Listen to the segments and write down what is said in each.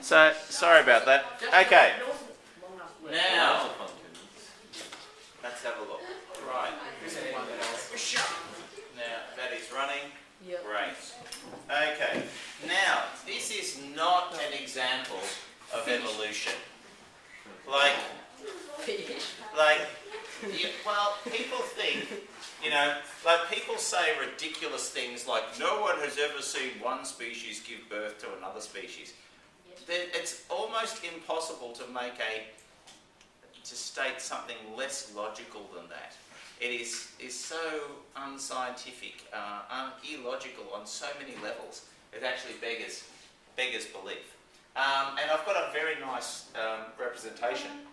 So, sorry about that. Okay. Now, let's have a look. Right. Now, that is running. Yep. Great. Okay. Now, this is not an example of evolution. Well, people think, like people say ridiculous things like, no one has ever seen one species give birth to another species. It's almost impossible to state something less logical than that. It is so unscientific, illogical on so many levels. It actually beggars belief. And I've got a very nice representation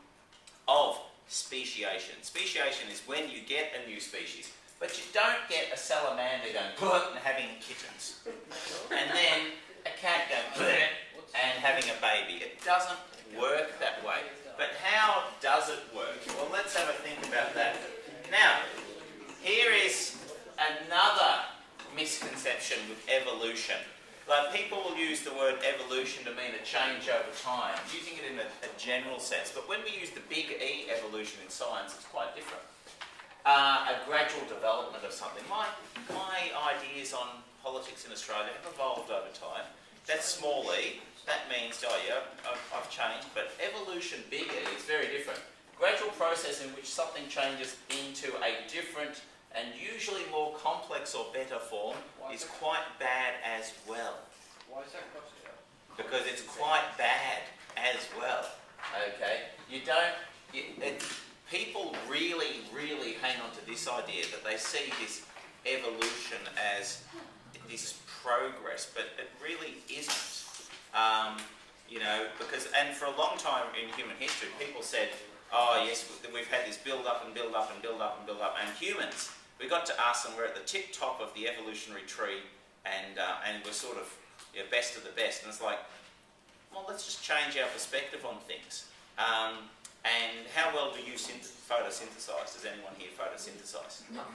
of speciation. Speciation is when you get a new species, but you don't get a salamander going and having kittens, and then a cat going and having a baby. It doesn't work that way. But how does it work? Well, let's have a think about that. Now, here is another misconception with evolution. Like, people will use the word evolution to mean a change over time, using it in a general sense. But when we use the big E, evolution, in science, it's quite different. A gradual development of something. My ideas on politics in Australia have evolved over time. That's small e. That means, oh yeah, I've changed. But evolution, big E, is very different. Gradual process in which something changes into a different and usually more complex or better form is quite bad as well. Why is that crossed out? Because it's quite bad as well. Okay? People really, really hang on to this idea that they see this evolution as this progress, but it really isn't. And for a long time in human history, people said, oh yes, we've had this build up and build up and build up and build up, and humans, we got to us and we're at the tip top of the evolutionary tree, and we're sort of best of the best. And it's like, well, let's just change our perspective on things. And how well do you photosynthesize? Does anyone here photosynthesize? No.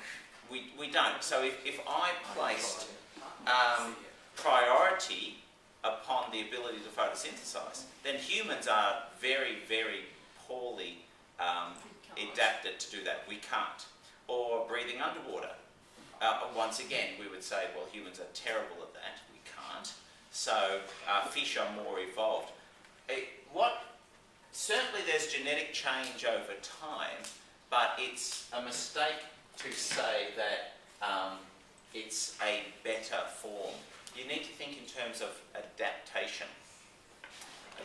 We don't. So if I placed priority upon the ability to photosynthesize, then humans are very, very poorly adapted to do that. We can't. Or breathing underwater. Once again, we would say, well, humans are terrible at that. We can't. So fish are more evolved. Certainly there's genetic change over time, but it's a mistake to say that it's a better form. You need to think in terms of adaptation,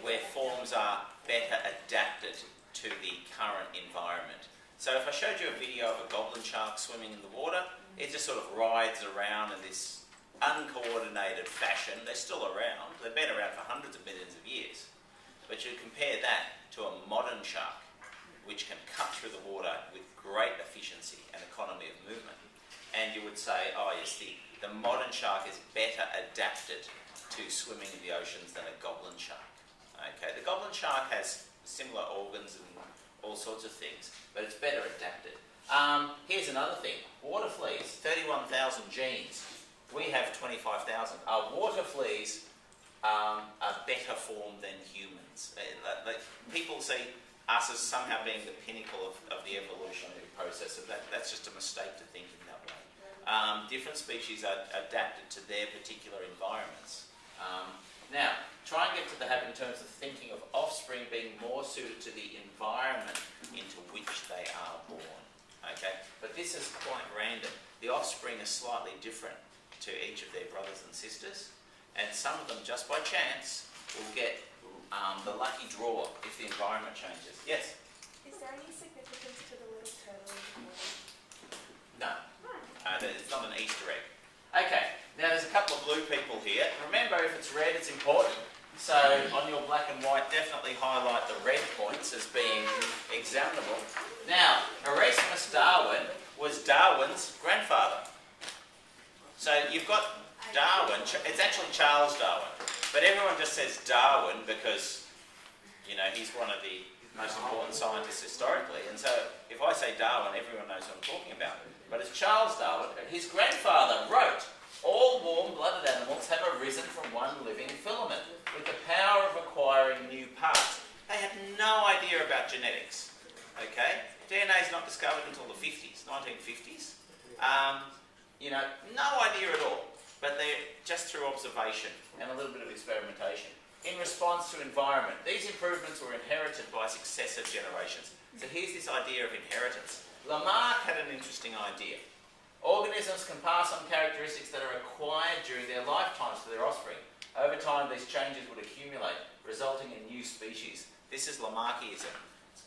where forms are better adapted to the current environment. So if I showed you a video of a goblin shark swimming in the water, it just sort of rides around in this uncoordinated fashion. They're still around. They've been around for hundreds of millions of years. But you compare that to a modern shark, which can cut through the water with great efficiency and economy of movement. And you would say, oh yes, the modern shark is better adapted to swimming in the oceans than a goblin shark. Okay, the goblin shark has similar organs and all sorts of things, but it's better adapted. Here's another thing. Water fleas, 31,000 genes. We have 25,000. Water fleas are better form than humans. People see us as somehow being the pinnacle of the evolutionary process. So that's just a mistake to think in that way. Different species are adapted to their particular environments. Now, try and get to the habit in terms of thinking of offspring being more suited to the environment into which they are born. Okay? But this is quite random. The offspring is slightly different to each of their brothers and sisters, and some of them, just by chance, will get the lucky draw if the environment changes. Yes? Is there any significance to the little turtle in the water? No. It's not an Easter egg. Okay, now there's a couple of blue people here. Remember, if it's red, it's important. So on your black and white, definitely highlight the red points as being examinable. Now, Erasmus Darwin was Darwin's grandfather. So you've got Darwin, it's actually Charles Darwin, but everyone just says Darwin because, he's one of the most important scientists historically, and so if I say Darwin, everyone knows what I'm talking about. But it's Charles Darwin. His grandfather wrote, all warm-blooded animals have arisen from one living filament, with the power of acquiring about genetics. Okay? DNA is not discovered until the 50s, 1950s. No idea at all, but they're just through observation and a little bit of experimentation. In response to environment, these improvements were inherited by successive generations. So here's this idea of inheritance. Lamarck had an interesting idea. Organisms can pass on characteristics that are acquired during their lifetimes to their offspring. Over time, these changes would accumulate, resulting in new species. This is Lamarckism.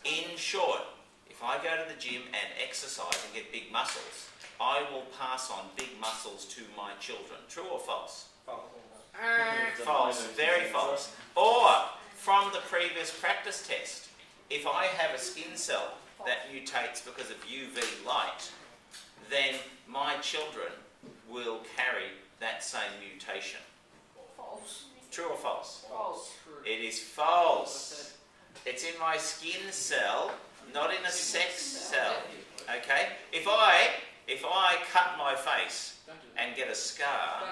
In short, if I go to the gym and exercise and get big muscles, I will pass on big muscles to my children. True or false? False. Very false. Or, from the previous practice test, if I have a skin cell that mutates because of UV light, then my children will carry that same mutation. False. True or false? False. It is false. It's in my skin cell, not in a sex cell. Okay? If I cut my face and get a scar,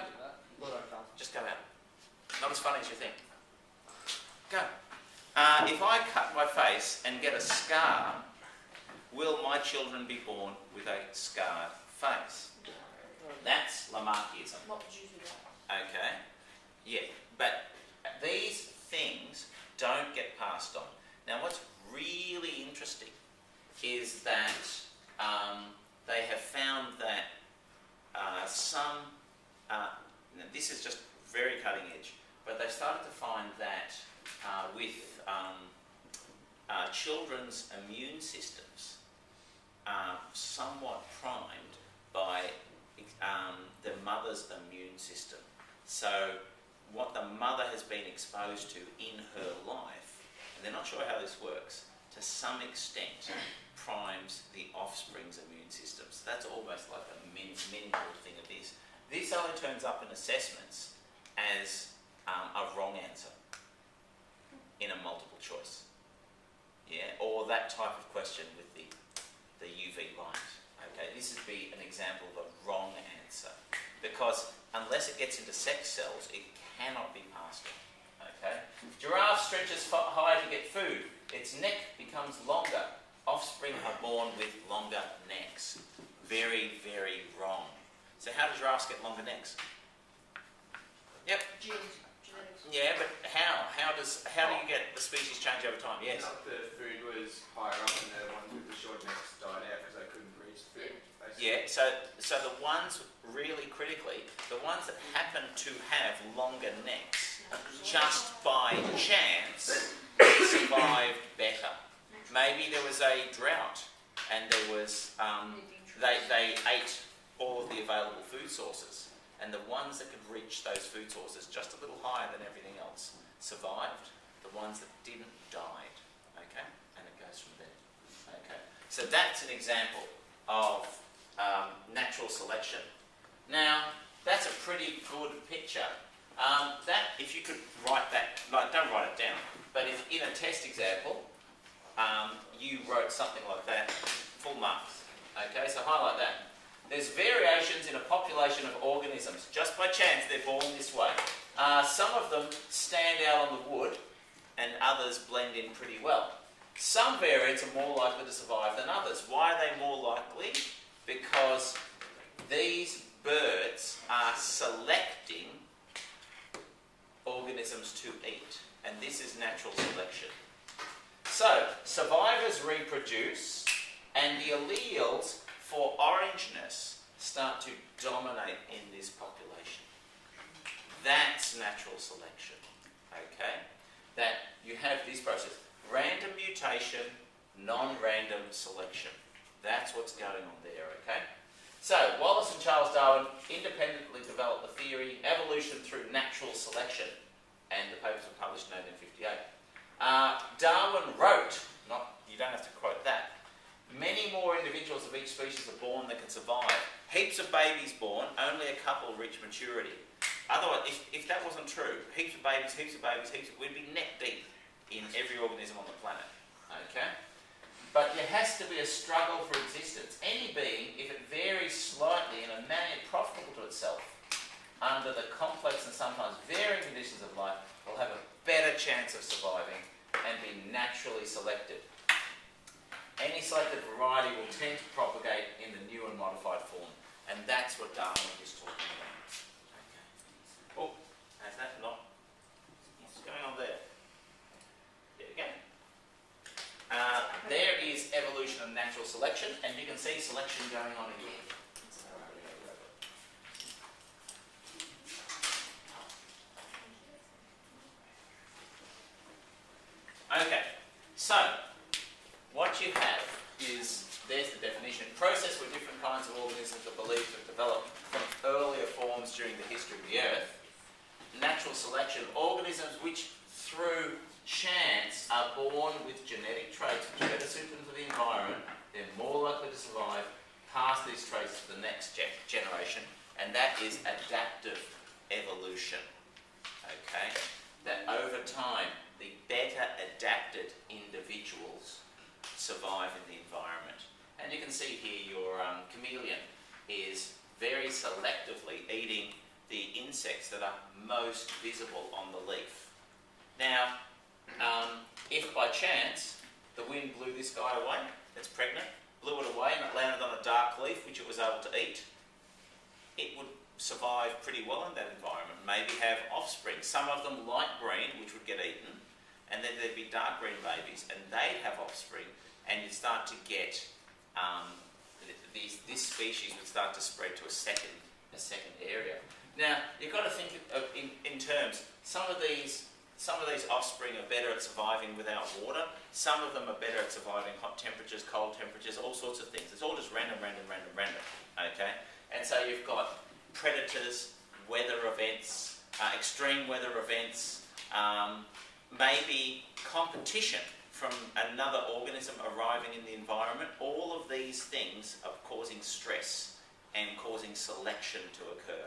just go out. Not as funny as you think. Go. If I cut my face and get a scar, will my children be born with a scarred face? That's Lamarckism. Not due to that. Okay? Yeah, but these things don't get passed on. Now, what's really interesting is that they have found that now this is just very cutting edge, but they've started to find that with children's immune systems are somewhat primed by the mother's immune system. So what the mother has been exposed to in her life, and they're not sure how this works, to some extent primes the offspring's immune system. So that's almost like a mental thing of this. This only turns up in assessments as a wrong answer in a multiple choice. Yeah, or that type of question with the UV light. Okay, this would be an example of a wrong answer, because unless it gets into sex cells, it cannot be passed on. Okay, giraffe stretches high to get food. Its neck becomes longer. Offspring are born with longer necks. Very, very wrong. So how do giraffes get longer necks? Yep. Genes. Genetics. Yeah, but how? How do you get the species change over time? Yes. Not the food was higher up and the ones with the short necks died out because they couldn't reach the food. Basically. Yeah, so the ones, really critically, the ones that happen to have longer necks, just by chance, survived better. Maybe there was a drought and there was, they ate all of the available food sources, and the ones that could reach those food sources just a little higher than everything else survived. The ones that didn't died. Okay? And it goes from there. Okay? So that's an example of natural selection. Now, that's a pretty good picture. That, if you could write that, like, don't write it down, but if in a test example, you wrote something like that, full marks. Okay, so highlight that. There's variations in a population of organisms. Just by chance, they're born this way. Some of them stand out on the wood, and others blend in pretty well. Some variants are more likely to survive than others. Why are they more likely? Because these birds are selecting organisms to eat, and this is natural selection. So, survivors reproduce, and the alleles for orangeness start to dominate in this population. That's natural selection, okay? That you have this process. Random mutation, non-random selection. That's what's going on there, okay? So, Wallace and Charles Darwin independently developed the theory, evolution through natural selection, and the papers were published in 1858. Darwin wrote, you don't have to quote that, many more individuals of each species are born that can survive. Heaps of babies born, only a couple reach maturity. Otherwise, if that wasn't true, heaps of babies, we'd be neck deep in every organism on the planet. Okay? But there has to be a struggle for existence. Any being, if it varies slightly in a manner profitable to itself, under the complex and sometimes varying conditions of life, will have a better chance of surviving and be naturally selected. any selected variety will tend to propagate in the new and modified form. And that's what Darwin is talking about. Okay. Oh, has that not? What's going on there? There we go. There is evolution and natural selection, and you can see selection going on again. Okay, so what you have is, there's the definition, process where different kinds of organisms are believed to have developed from earlier forms during the history of the Earth. Natural selection, organisms which through chance are born with genetic traits which are better suited to the environment, they're more likely to survive, pass these traits to the next generation, and that is adaptive evolution. Okay, that over time the better adapted individuals survive in the environment. And you can see here your chameleon is very selectively eating the insects that are most visible on the leaf. Now, if by chance the wind blew this guy away, that's pregnant, blew it away and it landed on a dark leaf which it was able to eat, it would survive pretty well in that environment, maybe have offspring. Some of them light green, which would get eaten, and then there'd be dark green babies, and they'd have offspring, and you'd start to get this species would start to spread to a second area. Now you've got to think of in terms. Some of these offspring are better at surviving without water. Some of them are better at surviving hot temperatures, cold temperatures, all sorts of things. It's all just random. Okay, and so you've got predators, weather events, extreme weather events. Maybe competition from another organism arriving in the environment. All of these things are causing stress and causing selection to occur.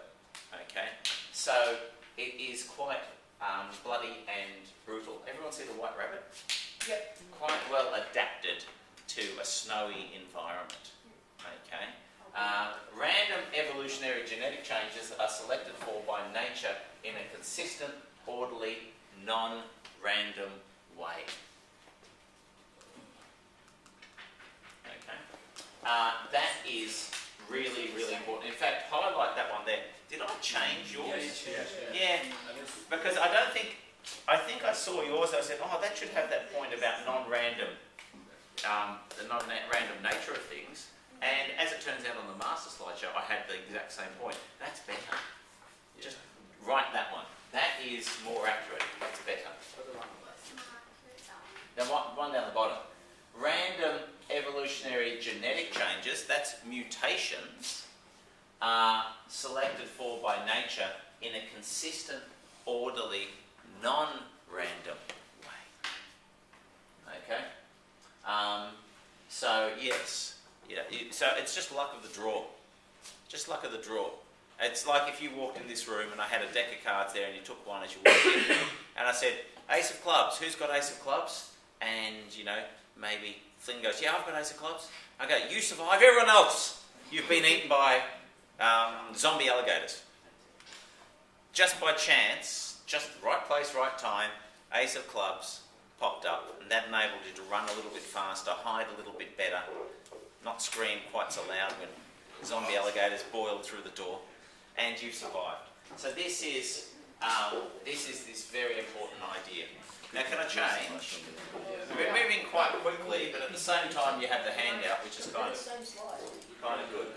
Okay, so it is quite bloody and brutal. Everyone see the white rabbit? Yep. Quite well adapted to a snowy environment. Okay. Random evolutionary genetic changes are selected for by nature in a consistent, orderly, non-random way. Okay, that is really, really important. In fact, highlight that one there. Did I change yours? Yes. Yeah, because I think I saw yours. I said, oh, that should have that point about non-random, the non-random nature of things. And as it turns out on the master slideshow, I had the exact same point. That's better. Just write that one. That is more accurate. That's better. Now, one down the bottom. Random evolutionary genetic changes, that's mutations, are selected for by nature in a consistent, orderly, non-random way. Okay? So, yes. Yeah, so it's just luck of the draw. Just luck of the draw. It's like if you walked in this room and I had a deck of cards there and you took one as you walked in, and I said, Ace of Clubs, who's got Ace of Clubs? And, maybe Flynn goes, yeah, I've got Ace of Clubs. Okay, you survive, everyone else, you've been eaten by zombie alligators. Just by chance, just right place, right time, Ace of Clubs popped up, and that enabled you to run a little bit faster, hide a little bit better, not scream quite so loud when zombie alligators boiled through the door, and you survived. So this is this very important idea. Now, can I change? We're moving quite quickly, but at the same time you have the handout, which is kind of good.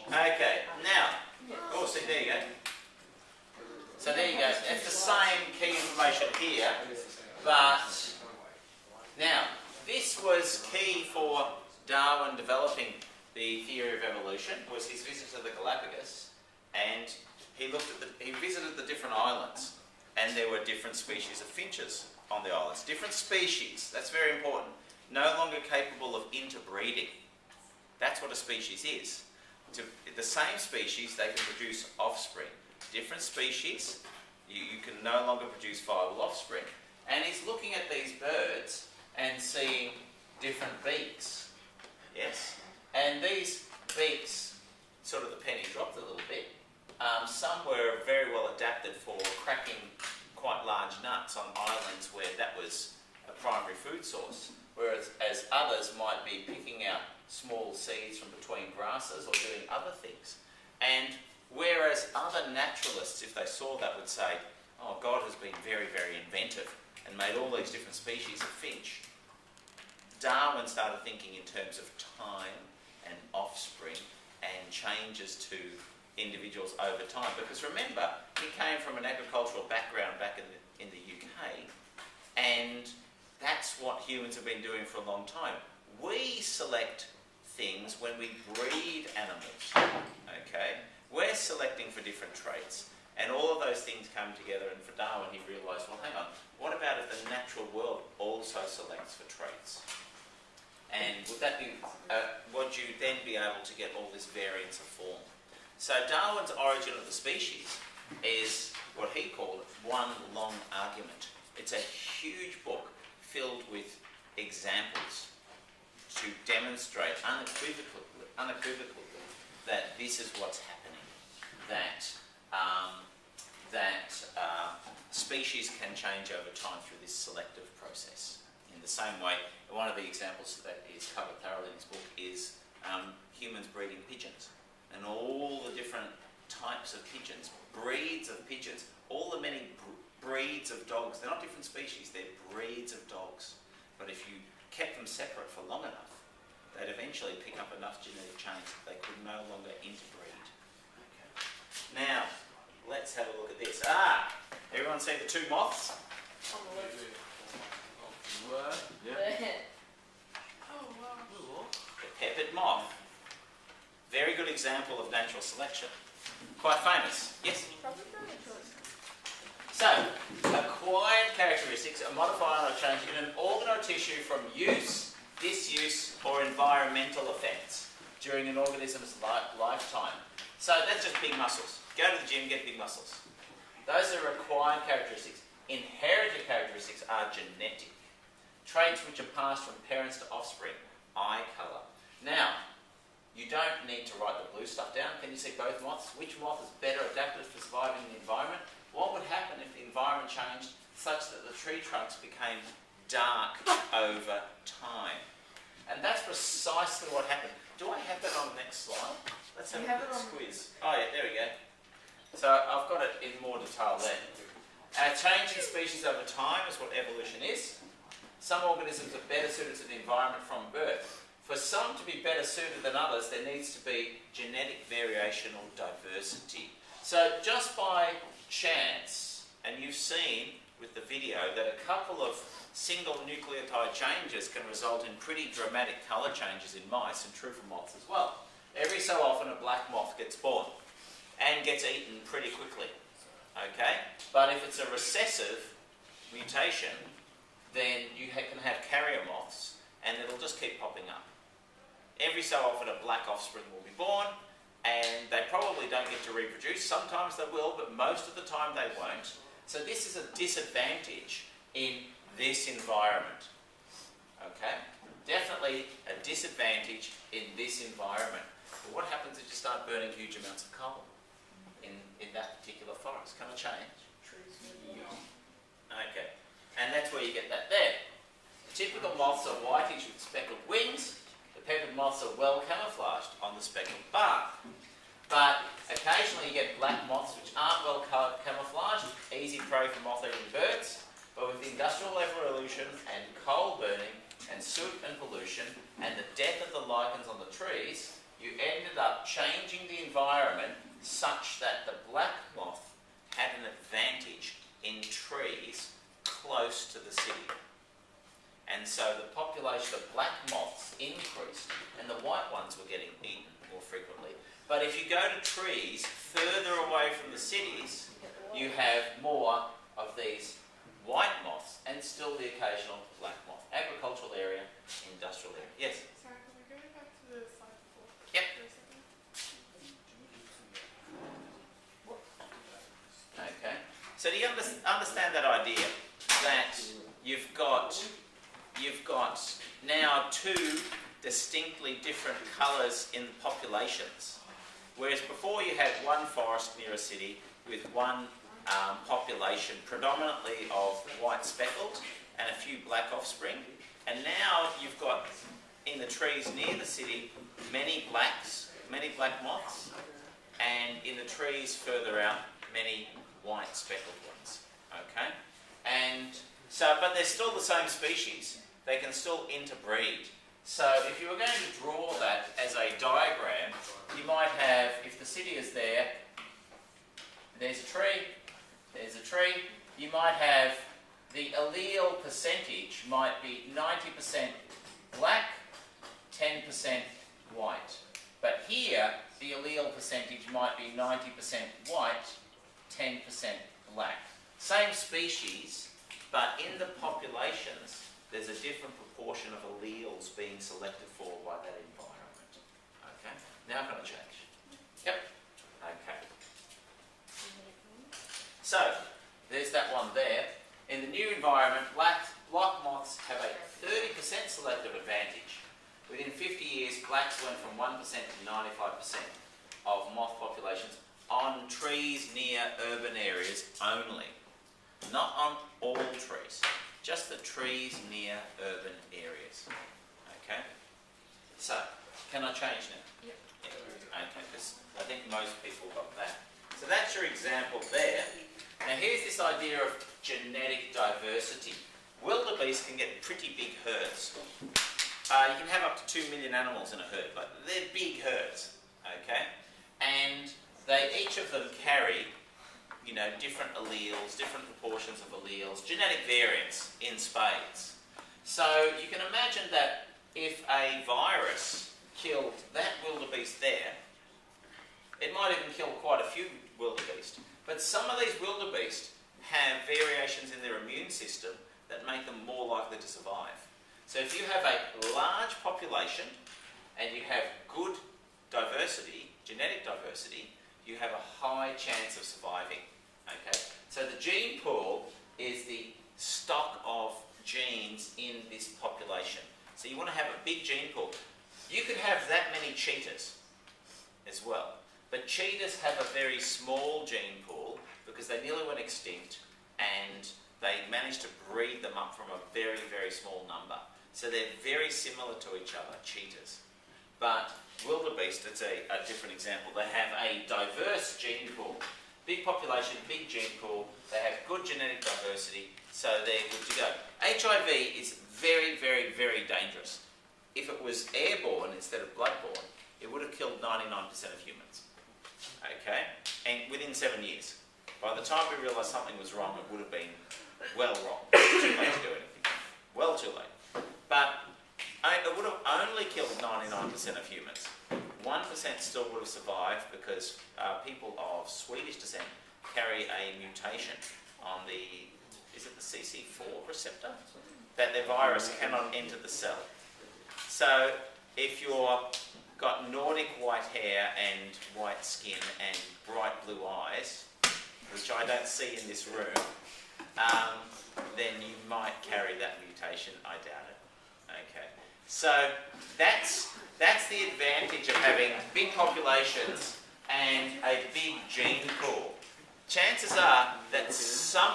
Okay, now, oh, see, there you go. So there you go. It's the same key information here, but now this was key for Darwin developing the theory of evolution. Was his visit to the Galapagos, and he visited the different islands, and there were different species of finches on the islands. Different species. That's very important. No longer capable of interbreeding. That's what a species is. The same species, they can produce offspring. Different species, you can no longer produce viable offspring. And he's looking at these birds and seeing different beaks. Yes? And these beaks, sort of the penny dropped a little bit. Some were very well adapted for cracking quite large nuts on islands where that was a primary food source, whereas as others might be picking out small seeds from between grasses or doing other things. And whereas other naturalists, if they saw that, would say, oh, God has been very, very inventive and made all these different species of finch, Darwin started thinking in terms of time and offspring and changes to individuals over time. Because remember, he came from an agricultural background back in the UK, and that's what humans have been doing for a long time. We select things when we breed animals, okay? We're selecting for different traits, and all of those things come together, and for Darwin he realised, well, hang on, what about if the natural world also selects for traits? And would that be, would you then be able to get all this variance of form? So Darwin's Origin of the Species is what he called one long argument. It's a huge book filled with examples to demonstrate unequivocally that this is what's happening, that species can change over time through this selective process. In the same way, one of the examples that is covered thoroughly in this book is humans breeding pigeons, and all the different types of pigeons, breeds of pigeons, all the many breeds of dogs. They're not different species, they're breeds of dogs. But if you kept them separate for long enough, they'd eventually pick up enough genetic change that they could no longer interbreed. Okay. Now, let's have a look at this. Everyone see the two moths? Yeah. Oh, wow. The peppered moth. Very good example of natural selection. Quite famous. Yes? Probably premature. So, acquired characteristics are modified or changed in an organ or tissue from use, disuse, or environmental effects during an organism's lifetime. So that's just big muscles. Go to the gym, get big muscles. Those are acquired characteristics. Inherited characteristics are genetic. Traits which are passed from parents to offspring. Eye colour. Now, you don't need to write the blue stuff down. Can you see both moths? Which moth is better adapted for surviving in the environment? What would happen if the environment changed such that the tree trunks became dark over time? And that's precisely what happened. Do I have that on the next slide? Let's have a quick squeeze. Oh yeah, there we go. So I've got it in more detail there. Change in species over time is what evolution is. Some organisms are better suited to the environment from birth. For some to be better suited than others, there needs to be genetic variation or diversity. So just by chance, and you've seen with the video that a couple of single nucleotide changes can result in pretty dramatic colour changes in mice, and true for moths as well. Every so often a black moth gets born and gets eaten pretty quickly. Okay? But if it's a recessive mutation, then you can have carrier moths and it'll just keep popping up. Every so often a black offspring will be born, and they probably don't get to reproduce. Sometimes they will, but most of the time they won't. So this is a disadvantage in this environment. Okay? Definitely a disadvantage in this environment. But what happens if you start burning huge amounts of coal in that particular forest? Can it change? Okay. And that's where you get that there. The typical moths are whitish with speckled wings. The peppered moths are well camouflaged on the speckled bark. But occasionally you get black moths which aren't well camouflaged, easy prey for moth-eating birds. But with the industrial revolution and coal burning and soot and pollution and the death of the lichens on the trees, you ended up changing the environment such that the black moth had an advantage in trees close to the city. And so the population of black moths increased and the white ones were getting eaten more frequently. But if you go to trees further away from the cities, you have more of these white moths and still the occasional black moth. Agricultural area, industrial area. Yes? Sorry, can we go back to the slide before? Yep. For a second? Okay. So do you understand that idea that you've got now two distinctly different colours in the populations, whereas before you had one forest near a city with one population predominantly of white speckled and a few few black offspring, and now you've got in the trees near the city many black moths, and in the trees further out many white speckled ones. Okay, and so but they're still the same species. They can still interbreed. So if you were going to draw that as a diagram, you might have, if the city is there, there's a tree, you might have the allele percentage might be 90% black, 10% white. But here, the allele percentage might be 90% white, 10% black. Same species, but in the populations, there's a different proportion of alleles being selected for by that environment. Okay, now can I change? Yep. Okay. So, there's that one there. In the new environment, black moths have a 30% selective advantage. Within 50 years, blacks went from 1% to 95% of moth populations on trees near urban areas only. Not on all trees, just the trees near urban areas. Okay? So, can I change now? Yep. Yeah. Okay, because I think most people got that. So that's your example there. Now here's this idea of genetic diversity. Wildebeest can get pretty big herds. You can have up to 2 million animals in a herd, but they're big herds, okay? And each of them carry, different alleles, different proportions of alleles, genetic variants in spades. So you can imagine that if a virus killed that wildebeest there, it might even kill quite a few wildebeest. But some of these wildebeest have variations in their immune system that make them more likely to survive. So if you have a large population and you have good diversity, genetic diversity, you have a high chance of surviving. Okay? So the gene pool is the stock of genes in this population. So you want to have a big gene pool. You could have that many cheetahs as well. But cheetahs have a very small gene pool because they nearly went extinct and they managed to breed them up from a very, very small number. So they're very similar to each other, cheetahs. But wildebeest, it's a different example. They have a diverse gene pool. Big population, big gene pool. They have good genetic diversity, so they're good to go. HIV is very, very, very dangerous. If it was airborne instead of bloodborne, it would have killed 99% of humans. Okay? And within 7 years. By the time we realised something was wrong, it would have been well wrong. Too late to do anything. Well too late. But it would have only killed 99% of humans. 1% still would have survived because people of Swedish descent carry a mutation on the, is it the CC4 receptor? That their virus cannot enter the cell. So if you've got Nordic white hair and white skin and bright blue eyes, which I don't see in this room, then you might carry that mutation. I doubt it. Okay. So that's the advantage of having big populations and a big gene pool. Chances are that some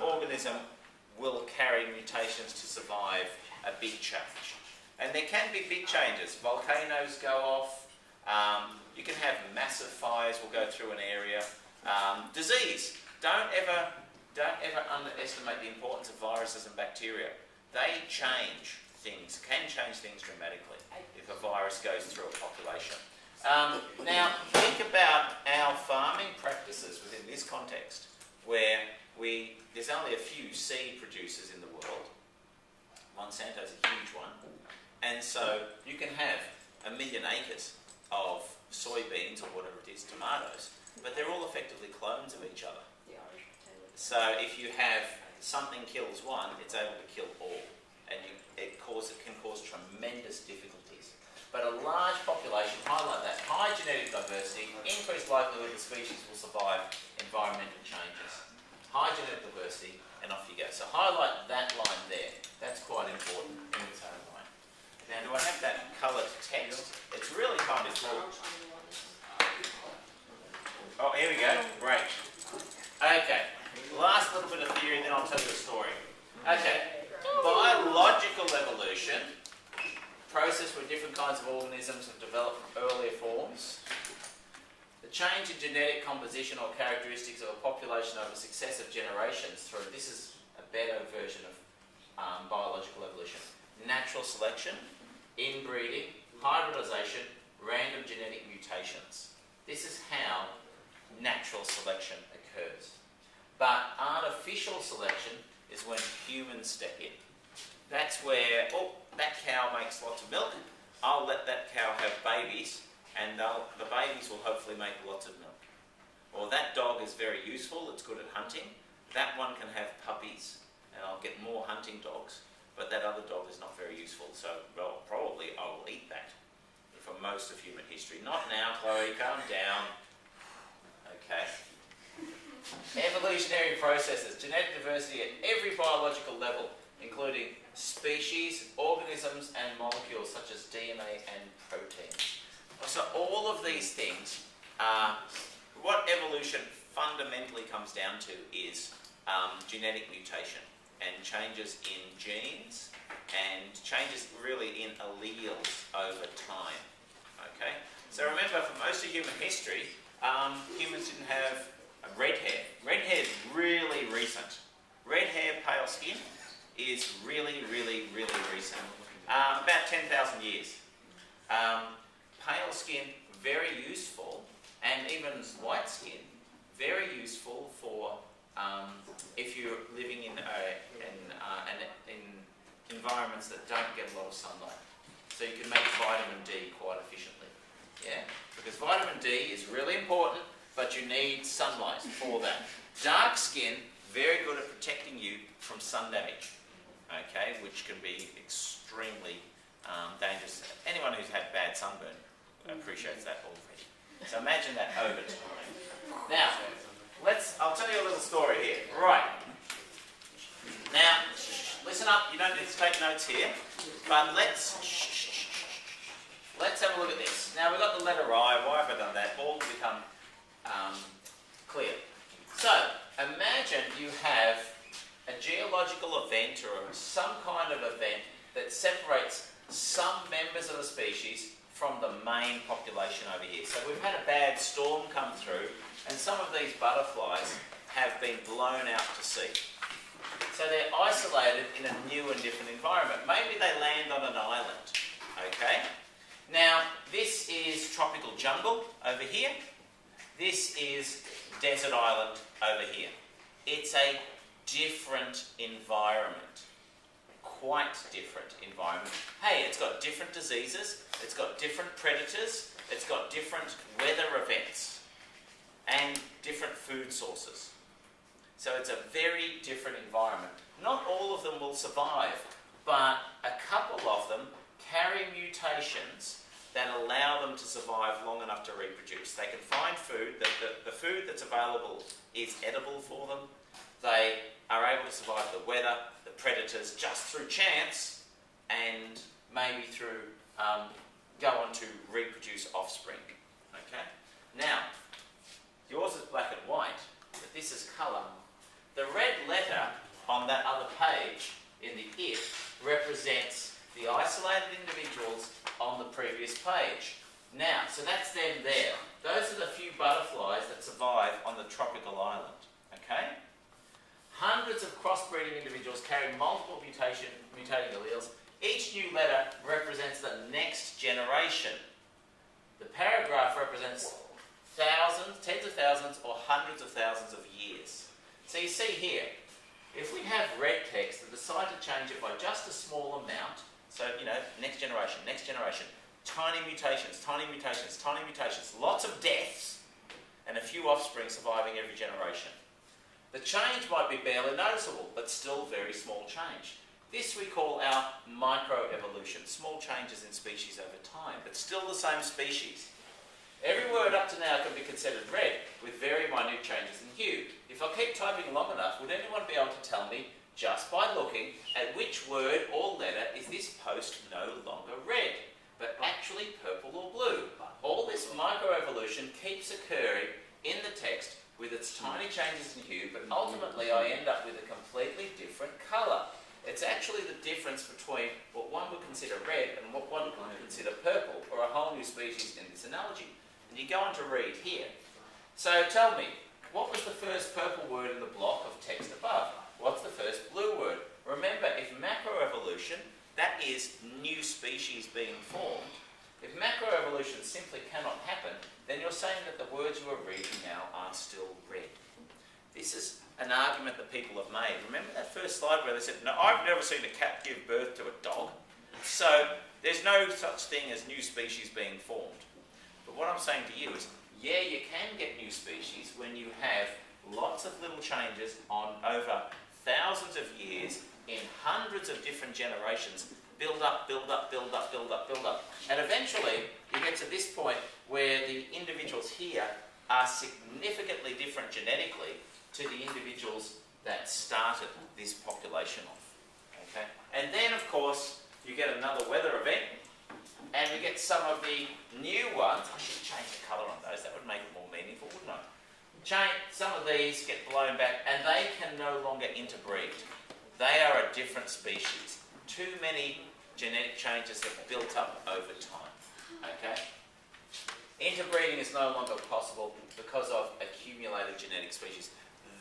organism will carry mutations to survive a big change. And there can be big changes. Volcanoes go off. You can have massive fires will go through an area. Disease. Don't ever underestimate the importance of viruses and bacteria. They change things, can change things dramatically if a virus goes through a population. Now, think about our farming practices within this context, where there's only a few seed producers in the world. Monsanto's a huge one. And so you can have 1 million acres of soybeans or whatever it is, tomatoes, but they're all effectively clones of each other. So if you have something kills one, it's able to kill all, and it can cause tremendous difficulties. But a large population, highlight that, high genetic diversity, increased likelihood the species will survive environmental changes. High genetic diversity, and off you go. So highlight that line there. That's quite important in its own right. Now, do I have that coloured text? It's really kind of cool. Oh, here we go. Great. Okay. Last little bit of theory, then I'll tell you a story. Okay. kinds of organisms have developed from earlier forms. The change in genetic composition or characteristics of a population over successive generations through, this is a better version of biological evolution. Natural selection, inbreeding, hybridization, random genetic mutations. This is how natural selection occurs. But artificial selection is when humans step in. That's where, oh, that cow makes lots of milk. I'll let that cow have babies, and the babies will hopefully make lots of milk. Or that dog is very useful, it's good at hunting. That one can have puppies, and I'll get more hunting dogs. But that other dog is not very useful, so well, probably I will eat that for most of human history. Not now, Chloe, calm down. Okay. Evolutionary processes, genetic diversity at every biological level, including species, organisms, and molecules such as DNA and proteins. So all of these things, what evolution fundamentally comes down to is genetic mutation and changes in genes and changes really in alleles over time. Okay? So remember, for most of human history, humans didn't have red hair. Red hair is really recent. Red hair, pale skin is really, really, really recent. About 10,000 years. Pale skin, very useful, and even white skin, very useful for if you're living in environments that don't get a lot of sunlight. So you can make vitamin D quite efficiently. Yeah? Because vitamin D is really important, but you need sunlight for that. Dark skin, very good at protecting you from sun damage, okay, which can be extremely dangerous. Anyone who's had bad sunburn appreciates that already. So imagine that over time. Now, I'll tell you a little story here. Right. Now, listen up, you don't need to take notes here, but let's have a look at this. Now, we've got the letter I. Why have I done that? All to become clear. So, imagine you have a geological event or some kind of event that separates some members of a species from the main population over here. So we've had a bad storm come through, and some of these butterflies have been blown out to sea. So they're isolated in a new and different environment. Maybe they land on an island, okay? Now, this is tropical jungle over here. This is desert island over here. It's a different environment. Quite different environment. Hey, it's got different diseases, it's got different predators, it's got different weather events, and different food sources. So it's a very different environment. Not all of them will survive, but a couple of them carry mutations that allow them to survive long enough to reproduce. They can find food, the food that's available is edible for them. They are able to survive the weather, the predators, just through chance, and maybe through go on to reproduce offspring. Okay? Now, yours is black and white, but this is colour. The red letter on that other page in the if represents the isolated individuals on the previous page. Now, so that's them there. Those are the few butterflies that survive on the tropical island. Okay? Hundreds of crossbreeding individuals carry multiple mutating alleles. Each new letter represents the next generation. The paragraph represents thousands, tens of thousands, or hundreds of thousands of years. So you see here, if we have red text and decide to change it by just a small amount, so, you know, next generation, tiny mutations, lots of deaths, and a few offspring surviving every generation. The change might be barely noticeable, but still very small change. This we call our microevolution, small changes in species over time, but still the same species. Every word up to now can be considered red, with very minute changes in hue. If I keep typing long enough, would anyone be able to tell me, just by looking at which word or letter is this post no longer red, but actually purple or blue? All this microevolution keeps occurring in the text with its tiny changes in hue, but ultimately I end up with a completely different colour. It's actually eventually the difference between what one would consider red and what one would consider purple are a whole new species in this analogy. And you go on to read here. So tell me, what was the first purple word in the block of text above? What's the first blue word? Remember, if macroevolution, that is new species being formed, if macroevolution simply cannot happen, then you're saying that the words you are reading now are still red. This is an argument that people have made. Remember that first slide where they said, no, I've never seen a cat give birth to a dog. So there's no such thing as new species being formed. But what I'm saying to you is, yeah, you can get new species when you have lots of little changes on over thousands of years in hundreds of different generations. Build up, build up, build up, build up, build up. And eventually you get to this point where the individuals here are significantly different genetically to the individuals that started this population off. Okay? And then, of course, you get another weather event, and we get some of the new ones. I should change the colour on those. That would make it more meaningful, wouldn't I? Some of these get blown back, and they can no longer interbreed. They are a different species. Too many genetic changes have built up over time. Okay? Interbreeding is no longer possible because of accumulated genetic species.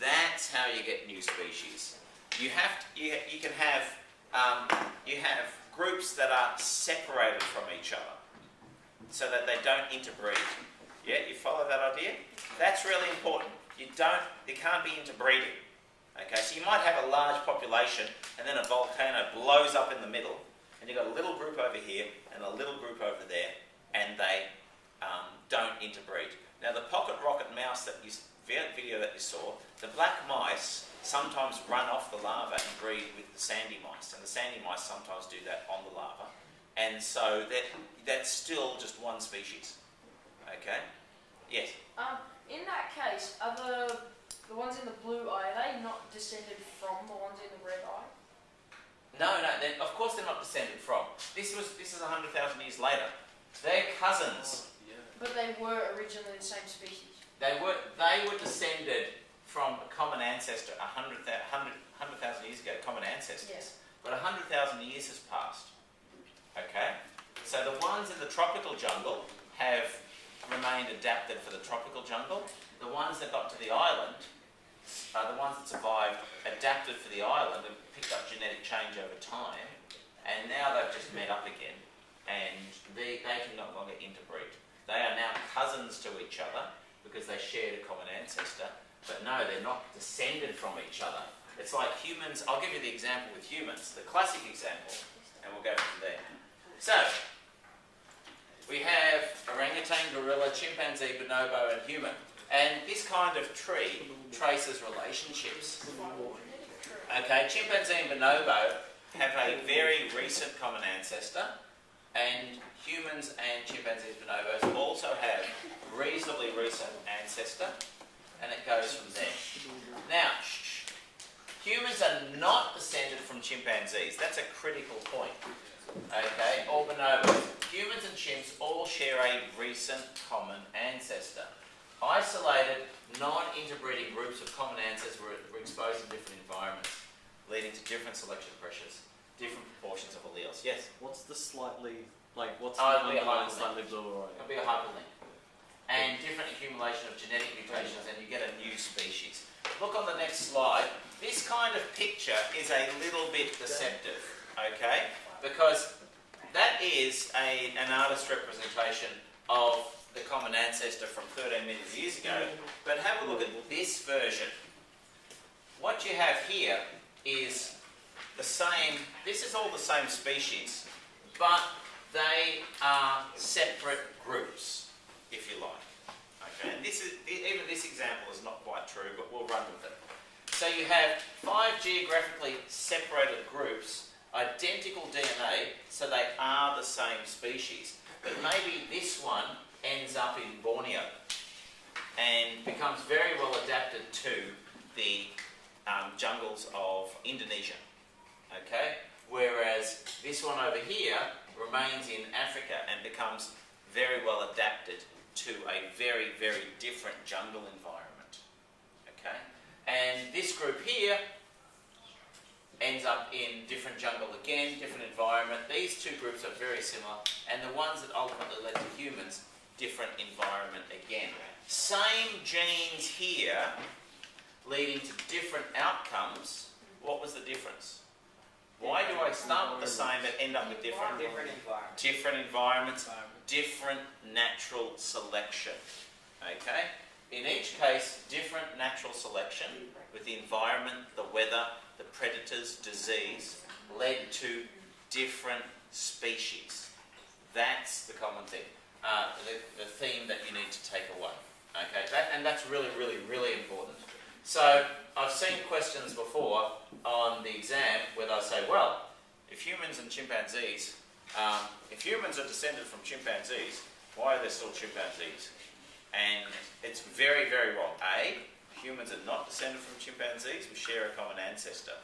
That's how you get new species. You can have groups that are separated from each other so that they don't interbreed. Yeah, you follow that idea? That's really important. There can't be interbreeding. Okay, so you might have a large population and then a volcano blows up in the middle and you've got a little group over here and a little group over there, and they don't interbreed. Now the pocket rocket mouse video that you saw, the black mice sometimes run off the larva and breed with the sandy mice, and the sandy mice sometimes do that on the larva, and so that's still just one species. Okay? Yes? In that case, are the ones in the blue eye, are they not descended from the ones in the red eye? No, of course they're not descended from. This is 100,000 years later. They're cousins. But they were originally the same species. They were descended from a common ancestor 100,000 years ago, common ancestors. Yes. But 100,000 years has passed. Okay? So the ones in the tropical jungle have remained adapted for the tropical jungle. The ones that got to the island, the ones that survived, adapted for the island and picked up genetic change over time, and now they've just met up again, and they can no longer interbreed. They are now cousins to each other because they shared a common ancestor, but no, they're not descended from each other. It's like humans. I'll give you the example with humans, the classic example, and we'll go from there. So, we have orangutan, gorilla, chimpanzee, bonobo, and human. And this kind of tree traces relationships. Okay, chimpanzee and bonobo have a very recent common ancestor, and humans and chimpanzees, bonobos also have a reasonably recent ancestor, and it goes from there. Now, humans are not descended from chimpanzees. That's a critical point. Okay, or bonobos. Humans and chimps all share a recent common ancestor. Isolated, non-interbreeding groups of common ancestors were exposed in different environments, leading to different selection pressures, different proportions of alleles. Yes? What's the slightly, what's It'll the be a underlying hyperlink. slightly bluer eye? It'll be a hyperlink. And different accumulation of genetic mutations, and you get a new species. Look on the next slide. This kind of picture is a little bit deceptive, okay? Because that is an artist's representation of the common ancestor from 13 million years ago, but have a look at this version. What you have here is the same, this is all the same species, but they are separate groups, if you like. Okay, and even this example is not quite true, but we'll run with it. So you have 5 geographically separated groups, identical DNA, so they are the same species. But maybe this one ends up in Borneo and becomes very well adapted to the jungles of Indonesia. Okay? Whereas this one over here remains in Africa and becomes very well adapted to a very, very different jungle environment. Okay? And this group here ends up in different jungle environment. These two groups are very similar, and the ones that ultimately led to humans, different environment again. Same genes here, leading to different outcomes. What was the difference? Why do I start with the same but end up with different? Different environment. Different environments, different natural selection. Okay? In each case, different natural selection with the environment, the weather, the predators, disease, led to different species. That's the common thing, the theme that you need to take away. Okay, and that's really, really, really important. So I've seen questions before on the exam where they'll say, well, if humans and chimpanzees, if humans are descended from chimpanzees, why are there still chimpanzees? And it's very, very wrong. A, humans are not descended from chimpanzees. We share a common ancestor.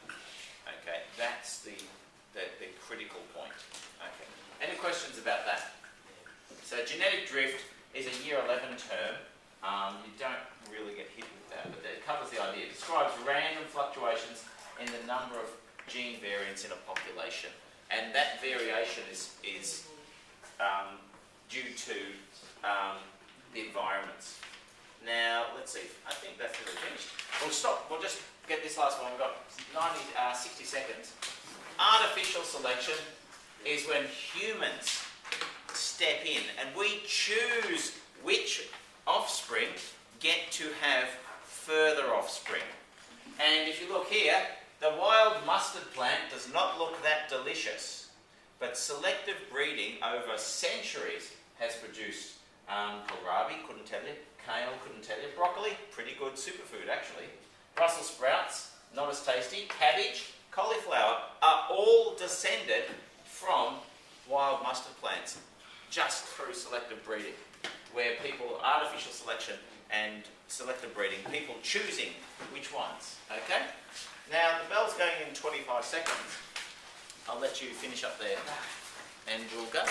Okay, that's the critical point. Okay. Any questions about that? So genetic drift is a year 11 term. You don't really get hit with that, but it covers the idea. It describes random fluctuations in the number of gene variants in a population, and that variation is due to the environments. Now, let's see. I think that's really finished. We'll stop. We'll just get this last one. We've got 60 seconds. Artificial selection is when humans step in and we choose which offspring get to have further offspring. And if you look here, the wild mustard plant does not look that delicious, but selective breeding over centuries has produced kohlrabi, couldn't tell you, kale, couldn't tell you, broccoli, pretty good superfood actually, Brussels sprouts, not as tasty, cabbage, cauliflower are all descended from wild mustard plants just through selective breeding, where people, artificial selection and selective breeding, people choosing which ones, okay? Now, the bell's going in 25 seconds. I'll let you finish up there and we'll go.